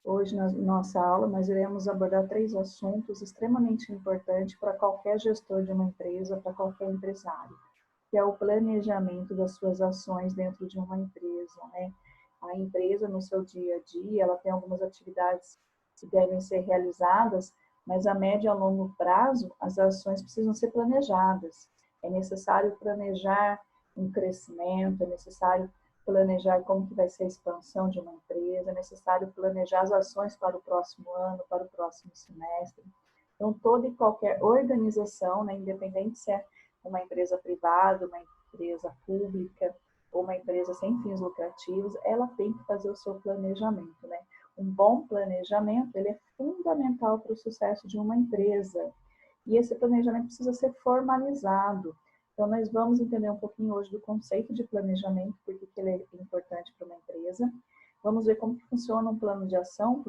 Hoje, na nossa aula, nós iremos abordar 3 assuntos extremamente importantes para qualquer gestor de uma empresa, para qualquer empresário, que é o planejamento das suas ações dentro de uma empresa, né? A empresa, no seu dia a dia, ela tem algumas atividades que devem ser realizadas, mas a médio e a longo prazo, as ações precisam ser planejadas. É necessário planejar um crescimento, é necessário planejar como que vai ser a expansão de uma empresa, é necessário planejar as ações para o próximo ano, para o próximo semestre. Então, toda e qualquer organização, né, independente se é uma empresa privada, uma empresa pública ou uma empresa sem fins lucrativos, ela tem que fazer o seu planejamento, né? Um bom planejamento, ele é fundamental para o sucesso de uma empresa. E esse planejamento precisa ser formalizado. Então, nós vamos entender um pouquinho hoje do conceito de planejamento, porque ele é importante para uma empresa. Vamos ver como que funciona um plano de ação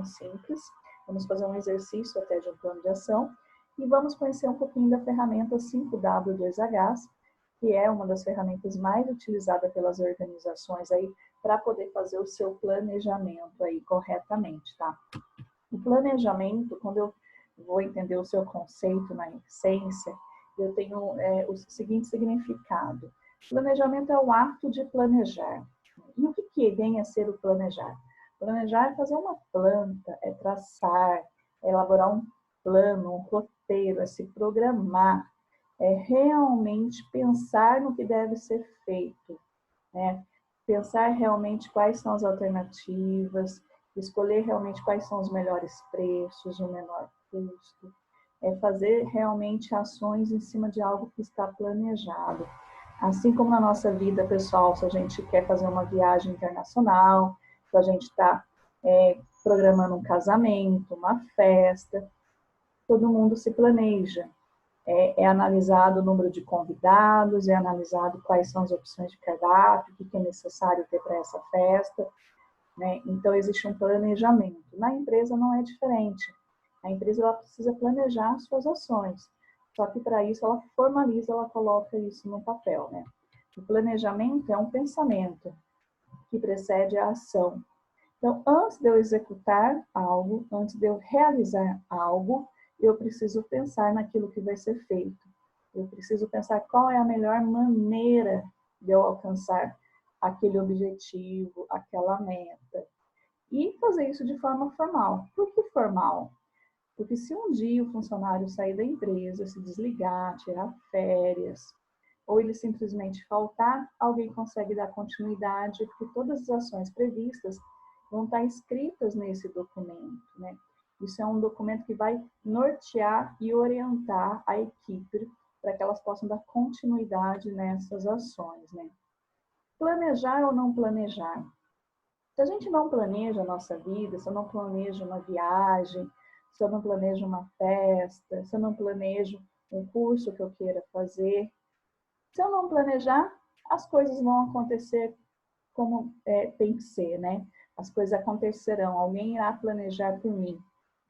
simples. Vamos fazer um exercício até de um plano de ação. E vamos conhecer um pouquinho da ferramenta 5W2H, que é uma das ferramentas mais utilizadas pelas organizações aí para poder fazer o seu planejamento aí corretamente, tá? O planejamento, quando eu vou entender o seu conceito na essência, eu tenho o seguinte significado. Planejamento é o ato de planejar. E o que vem a ser o planejar? Planejar é fazer uma planta, é traçar, é elaborar um plano, um roteiro, é se programar, é realmente pensar no que deve ser feito, né? Pensar realmente quais são as alternativas, escolher realmente quais são os melhores preços, o menor custo, é fazer realmente ações em cima de algo que está planejado. Assim como na nossa vida pessoal, se a gente quer fazer uma viagem internacional, se a gente está programando um casamento, uma festa, todo mundo se planeja. É analisado o número de convidados, é analisado quais são as opções de cardápio, o que é necessário ter para essa festa, né? Então, existe um planejamento. Na empresa não é diferente. A empresa ela precisa planejar as suas ações. Só que para isso ela formaliza, ela coloca isso no papel, né? O planejamento é um pensamento que precede a ação. Então, antes de eu executar algo, antes de eu realizar algo, eu preciso pensar naquilo que vai ser feito. Eu preciso pensar qual é a melhor maneira de eu alcançar aquele objetivo, aquela meta. E fazer isso de forma formal. Por que formal? Porque se um dia o funcionário sair da empresa, se desligar, tirar férias, ou ele simplesmente faltar, alguém consegue dar continuidade, porque todas as ações previstas vão estar escritas nesse documento, né? Isso é um documento que vai nortear e orientar a equipe para que elas possam dar continuidade nessas ações, né? Planejar ou não planejar? Se a gente não planeja a nossa vida, se eu não planejo uma viagem, se eu não planejo uma festa, se eu não planejo um curso que eu queira fazer, se eu não planejar, as coisas vão acontecer como tem que ser, né? As coisas acontecerão, alguém irá planejar por mim.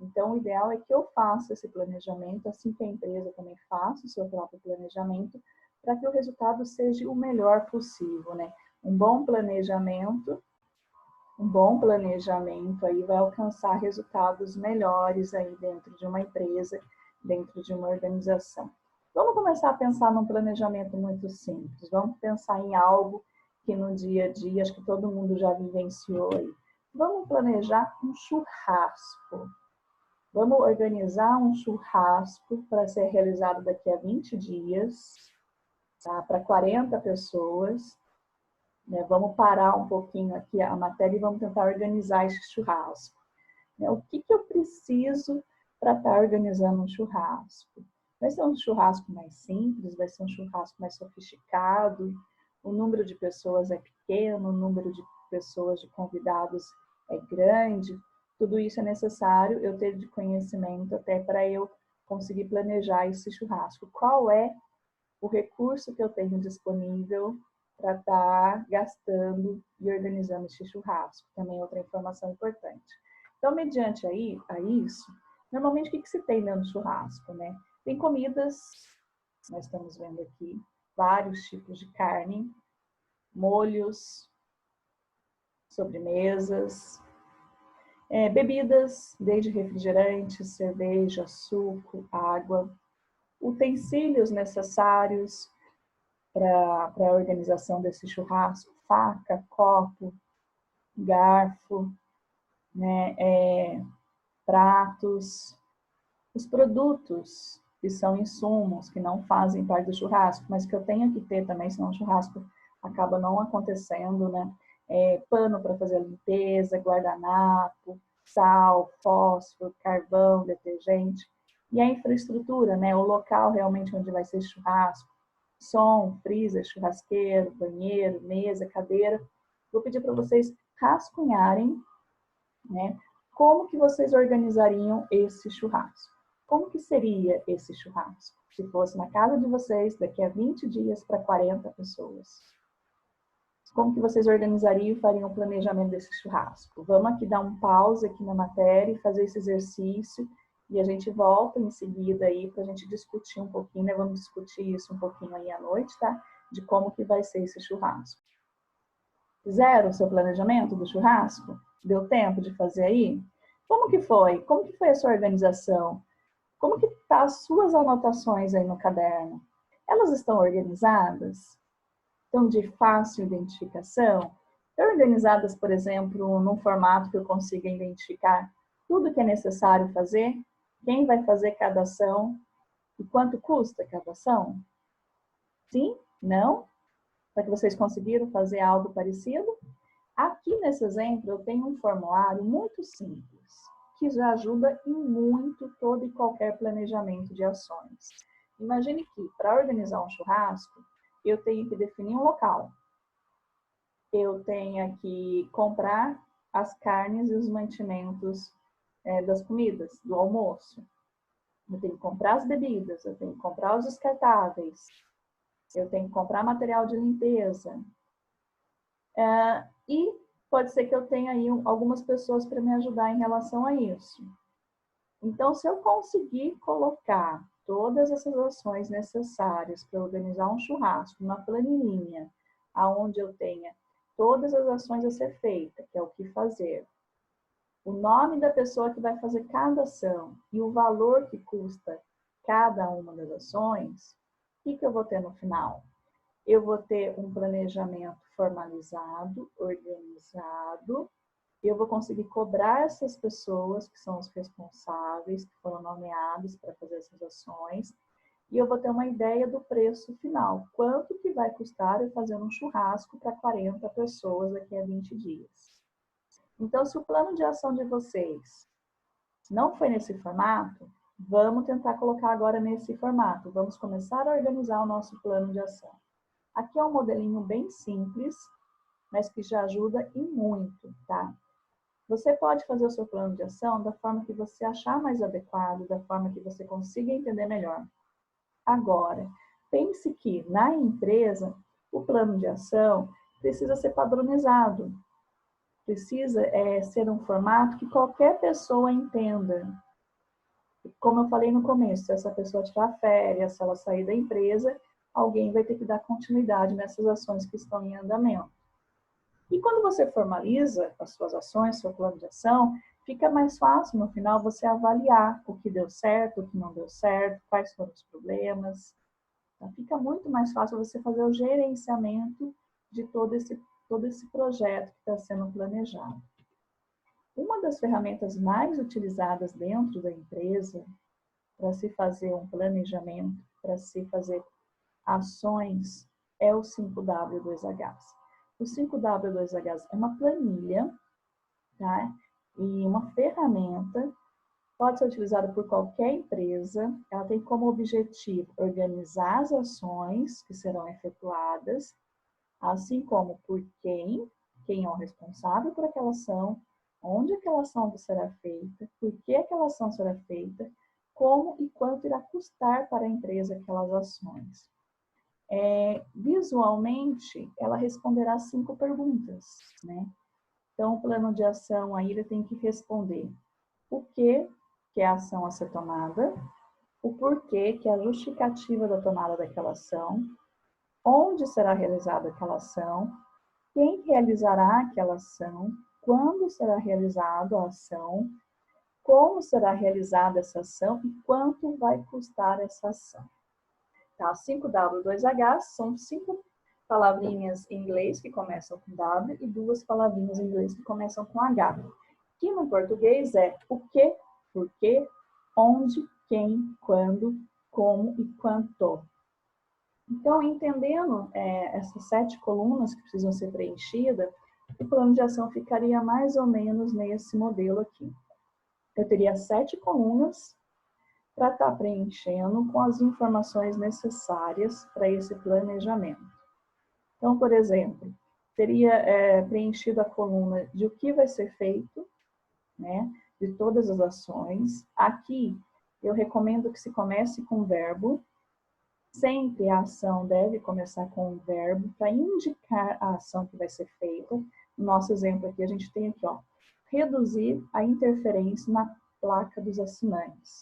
Então, o ideal é que eu faça esse planejamento, assim que a empresa também faça o seu próprio planejamento, para que o resultado seja o melhor possível, né? Um bom planejamento aí vai alcançar resultados melhores aí dentro de uma empresa, dentro de uma organização. Vamos começar a pensar num planejamento muito simples. Vamos pensar em algo que no dia a dia, acho que todo mundo já vivenciou aí. Vamos planejar um churrasco. Vamos organizar um churrasco para ser realizado daqui a 20 dias, tá? Para 40 pessoas. Né? Vamos parar um pouquinho aqui a matéria e vamos tentar organizar esse churrasco. Né? O que eu preciso para estar organizando um churrasco? Vai ser um churrasco mais simples, vai ser um churrasco mais sofisticado, o número de pessoas é pequeno, o número de pessoas, de convidados é grande. Tudo isso é necessário eu ter de conhecimento até para eu conseguir planejar esse churrasco. Qual é o recurso que eu tenho disponível para estar gastando e organizando esse churrasco? Também outra informação importante. Então, mediante a isso, normalmente o que se tem dentro do churrasco, né? Tem comidas, nós estamos vendo aqui, vários tipos de carne, molhos, sobremesas. Bebidas, desde refrigerantes, cerveja, suco, água, utensílios necessários para a organização desse churrasco, faca, copo, garfo, né, pratos, os produtos que são insumos, que não fazem parte do churrasco, mas que eu tenho que ter também, senão o churrasco acaba não acontecendo, né? Pano para fazer a limpeza, guardanapo, sal, fósforo, carvão, detergente. E a infraestrutura, né? O local realmente onde vai ser churrasco, som, freezer, churrasqueiro, banheiro, mesa, cadeira. Vou pedir para vocês rascunharem, né? Como que vocês organizariam esse churrasco? Como que seria esse churrasco? Se fosse na casa de vocês, daqui a 20 dias para 40 pessoas. Como que vocês organizariam e fariam o planejamento desse churrasco? Vamos aqui dar um pause aqui na matéria e fazer esse exercício e a gente volta em seguida aí para a gente discutir um pouquinho, né? Vamos discutir isso um pouquinho aí à noite, tá? De como que vai ser esse churrasco. Fizeram o seu planejamento do churrasco? Deu tempo de fazer aí? Como que foi? Como que foi a sua organização? Como que tá as suas anotações aí no caderno? Elas estão organizadas? Estão de fácil identificação? Estão organizadas, por exemplo, num formato que eu consiga identificar tudo que é necessário fazer? Quem vai fazer cada ação? E quanto custa cada ação? Sim? Não? Para que vocês conseguiram fazer algo parecido? Aqui nesse exemplo eu tenho um formulário muito simples, que já ajuda em muito todo e qualquer planejamento de ações. Imagine que para organizar um churrasco, eu tenho que definir um local. Eu tenho que comprar as carnes e os mantimentos das comidas, do almoço. Eu tenho que comprar as bebidas, eu tenho que comprar os descartáveis, eu tenho que comprar material de limpeza. E pode ser que eu tenha aí algumas pessoas para me ajudar em relação a isso. Então, se eu conseguir colocar todas essas ações necessárias para organizar um churrasco, uma planilhinha, aonde eu tenha todas as ações a ser feitas, que é o que fazer, o nome da pessoa que vai fazer cada ação e o valor que custa cada uma das ações, o que eu vou ter no final? Eu vou ter um planejamento formalizado, organizado, eu vou conseguir cobrar essas pessoas que são os responsáveis, que foram nomeados para fazer essas ações, e eu vou ter uma ideia do preço final. Quanto que vai custar eu fazer um churrasco para 40 pessoas daqui a 20 dias. Então, se o plano de ação de vocês não foi nesse formato, vamos tentar colocar agora nesse formato. Vamos começar a organizar o nosso plano de ação. Aqui é um modelinho bem simples, mas que já ajuda e muito, tá? Você pode fazer o seu plano de ação da forma que você achar mais adequado, da forma que você consiga entender melhor. Agora, pense que na empresa, o plano de ação precisa ser padronizado. Precisa ser um formato que qualquer pessoa entenda. Como eu falei no começo, se essa pessoa tirar férias, se ela sair da empresa, alguém vai ter que dar continuidade nessas ações que estão em andamento. E quando você formaliza as suas ações, seu plano de ação, fica mais fácil no final você avaliar o que deu certo, o que não deu certo, quais foram os problemas. Então, fica muito mais fácil você fazer o gerenciamento de todo esse projeto que está sendo planejado. Uma das ferramentas mais utilizadas dentro da empresa para se fazer um planejamento, para se fazer ações, é o 5W2H. O 5W2H é uma planilha, tá? E uma ferramenta, pode ser utilizada por qualquer empresa. Ela tem como objetivo organizar as ações que serão efetuadas, assim como por quem é o responsável por aquela ação, onde aquela ação será feita, por que aquela ação será feita, como e quanto irá custar para a empresa aquelas ações. Visualmente, ela responderá 5 perguntas, né? Então, o plano de ação aí ele tem que responder o que é a ação a ser tomada, o porquê que é a justificativa da tomada daquela ação, onde será realizada aquela ação, quem realizará aquela ação, quando será realizada a ação, como será realizada essa ação e quanto vai custar essa ação. Tá? 5W2H são 5 palavrinhas em inglês que começam com W e 2 palavrinhas em inglês que começam com H. Que no português é o que, por quê, onde, quem, quando, como e quanto. Então, entendendo essas 7 colunas que precisam ser preenchidas, o plano de ação ficaria mais ou menos nesse modelo aqui. Eu teria 7 colunas para estar preenchendo com as informações necessárias para esse planejamento. Então, por exemplo, teria preenchido a coluna de o que vai ser feito, né, de todas as ações. Aqui, eu recomendo que se comece com o verbo. Sempre a ação deve começar com um verbo para indicar a ação que vai ser feita. No nosso exemplo aqui, a gente tem aqui, ó, reduzir a interferência na placa dos assinantes.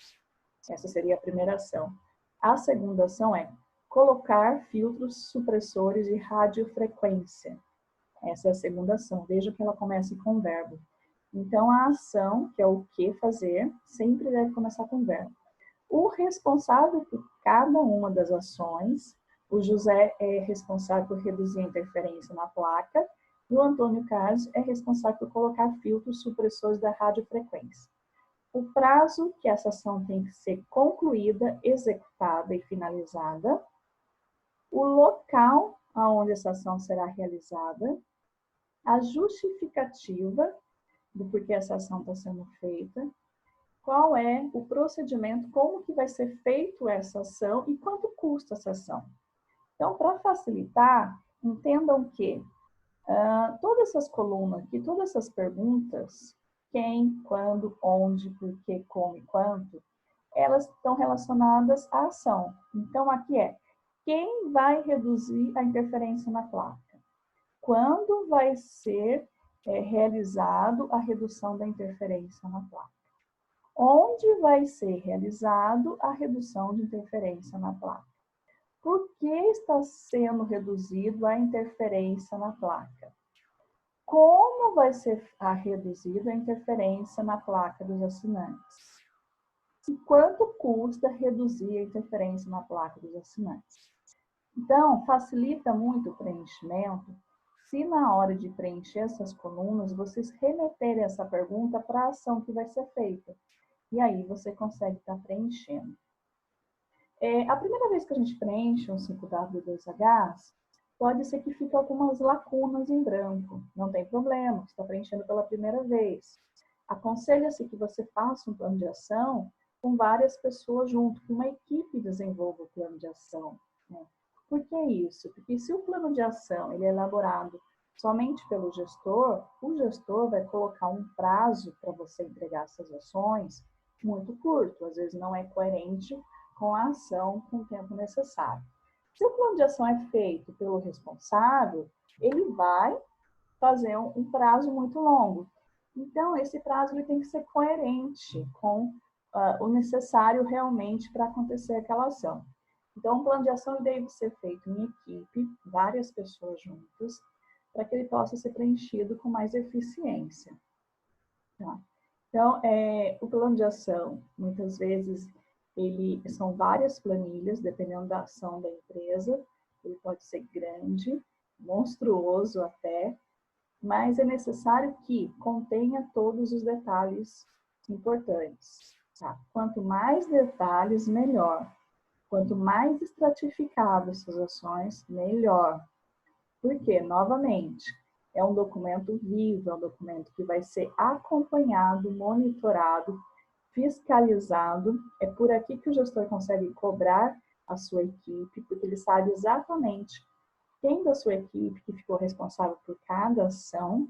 Essa seria a primeira ação. A segunda ação é colocar filtros supressores de radiofrequência. Essa é a segunda ação. Veja que ela começa com o verbo. Então, a ação, que é o que fazer, sempre deve começar com o verbo. O responsável por cada uma das ações, o José é responsável por reduzir a interferência na placa, e o Antônio Carlos é responsável por colocar filtros supressores da radiofrequência. O prazo que essa ação tem que ser concluída, executada e finalizada, o local onde essa ação será realizada, a justificativa do porquê essa ação está sendo feita, qual é o procedimento, como que vai ser feito essa ação e quanto custa essa ação. Então, para facilitar, entendam que todas essas colunas aqui, todas essas perguntas, quem, quando, onde, por quê, como e quanto, elas estão relacionadas à ação. Então, aqui é quem vai reduzir a interferência na placa? Quando vai ser realizado a redução da interferência na placa? Onde vai ser realizado a redução de interferência na placa? Por que está sendo reduzido a interferência na placa? Como vai ser reduzida a interferência na placa dos assinantes? E quanto custa reduzir a interferência na placa dos assinantes? Então, facilita muito o preenchimento se na hora de preencher essas colunas, vocês remeterem essa pergunta para a ação que vai ser feita. E aí você consegue estar preenchendo. A primeira vez que a gente preenche um 5W2H, pode ser que fique algumas lacunas em branco. Não tem problema, você está preenchendo pela primeira vez. Aconselha-se que você faça um plano de ação com várias pessoas junto, que uma equipe desenvolva o plano de ação. Né? Por que isso? Porque se o plano de ação ele é elaborado somente pelo gestor, o gestor vai colocar um prazo para você entregar essas ações muito curto, às vezes não é coerente com a ação com o tempo necessário. Se o plano de ação é feito pelo responsável, ele vai fazer um prazo muito longo. Então, esse prazo ele tem que ser coerente com o necessário realmente para acontecer aquela ação. Então, o plano de ação deve ser feito em equipe, várias pessoas juntas, para que ele possa ser preenchido com mais eficiência. Tá? Então, o plano de ação, muitas vezes, são várias planilhas, dependendo da ação da empresa. Ele pode ser grande, monstruoso até, mas é necessário que contenha todos os detalhes importantes. Tá? Quanto mais detalhes, melhor. Quanto mais estratificadas essas ações, melhor. Porque, novamente, é um documento vivo, é um documento que vai ser acompanhado, monitorado, fiscalizado. É por aqui que o gestor consegue cobrar a sua equipe, porque ele sabe exatamente quem da sua equipe que ficou responsável por cada ação,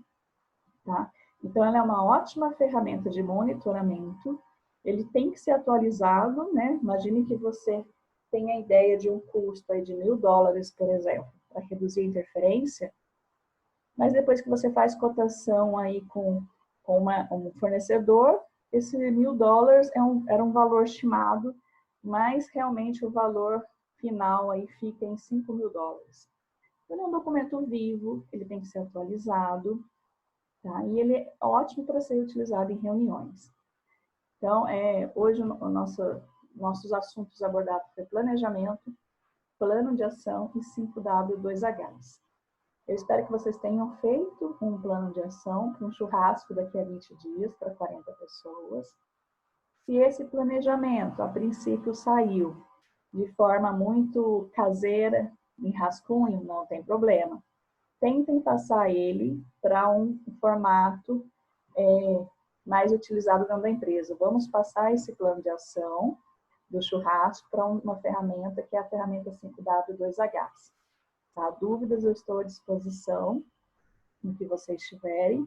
tá? Então, ela é uma ótima ferramenta de monitoramento. Ele tem que ser atualizado, né? Imagine que você tem a ideia de um custo aí de $1.000, por exemplo, para reduzir a interferência, mas depois que você faz cotação aí com um fornecedor, esse $1.000 era um valor estimado, mas realmente o valor final aí fica em $5.000. Ele é um documento vivo, ele tem que ser atualizado, tá? E ele é ótimo para ser utilizado em reuniões. Então, hoje nossos assuntos abordados foi planejamento, plano de ação e 5W2Hs. Eu espero que vocês tenham feito um plano de ação para um churrasco daqui a 20 dias para 40 pessoas. Se esse planejamento, a princípio, saiu de forma muito caseira, em rascunho, não tem problema. Tentem passar ele para um formato mais utilizado dentro da empresa. Vamos passar esse plano de ação do churrasco para uma ferramenta que é a ferramenta 5W2Hs. Tá? Dúvidas, eu estou à disposição no que vocês tiverem,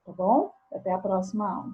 tá bom? Até a próxima aula.